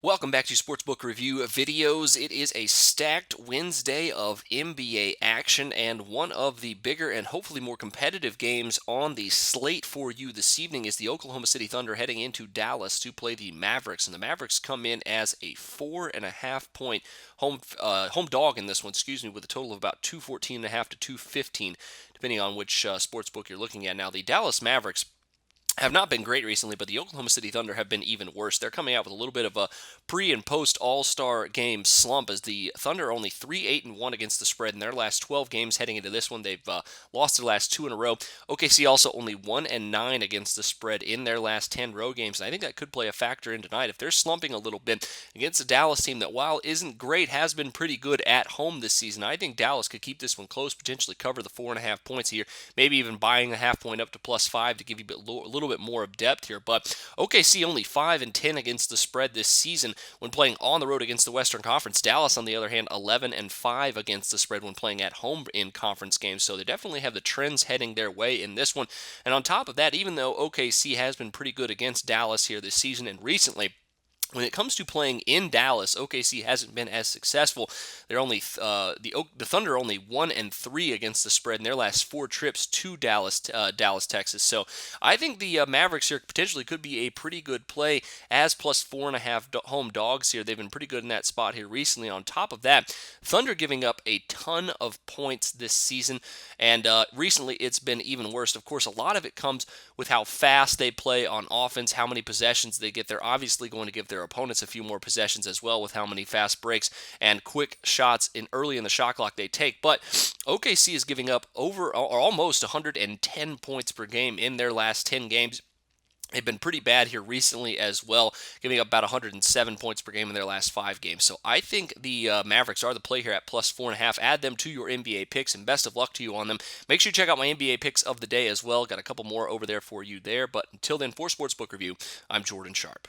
Welcome back to Sportsbook Review videos. It is a stacked Wednesday of NBA action and one of the bigger and hopefully more competitive games on the slate for you this evening is the Oklahoma City Thunder heading into Dallas to play the Mavericks. And the Mavericks come in as a 4.5 point home dog in this one, with a total of about 214.5 to 215, depending on which sportsbook you're looking at. Now, the Dallas Mavericks have not been great recently, but the Oklahoma City Thunder have been even worse. They're coming out with a little bit of a pre and post All-Star game slump as the Thunder are only 3-8-1 against the spread in their last 12 games. Heading into this one, they've lost their last two in a row. OKC also only 1-9 against the spread in their last 10 road games, and I think that could play a factor in tonight. If they're slumping a little bit against a Dallas team that, while isn't great, has been pretty good at home this season, I think Dallas could keep this one close, potentially cover the 4.5 points here, maybe even buying a half point up to +5 to give you a little bit more of depth here. But OKC only 5-10 against the spread this season when playing on the road against the Western Conference. Dallas, on the other hand, 11-5 against the spread when playing at home in conference games. So they definitely have the trends heading their way in this one. And on top of that, even though OKC has been pretty good against Dallas here this season and recently, when it comes to playing in Dallas, OKC hasn't been as successful. They're only the Thunder are only 1-3 against the spread in their last four trips to Dallas, Texas. So I think the Mavericks here potentially could be a pretty good play as +4.5 home dogs here. They've been pretty good in that spot here recently. On top of that, Thunder giving up a ton of points this season, and recently it's been even worse. Of course, a lot of it comes with how fast they play on offense, how many possessions they get. They're obviously going to give their opponents a few more possessions as well with how many fast breaks and quick shots early in the shot clock they take. But OKC is giving up over or almost 110 points per game in their last 10 games. They've been pretty bad here recently as well, giving up about 107 points per game in their last 5 games. So I think the Mavericks are the play here at +4.5. Add them to your NBA picks, and best of luck to you on them. Make sure you check out my NBA picks of the day as well. Got a couple more over there for you there. But until then, for Sportsbook Review, I'm Jordan Sharp.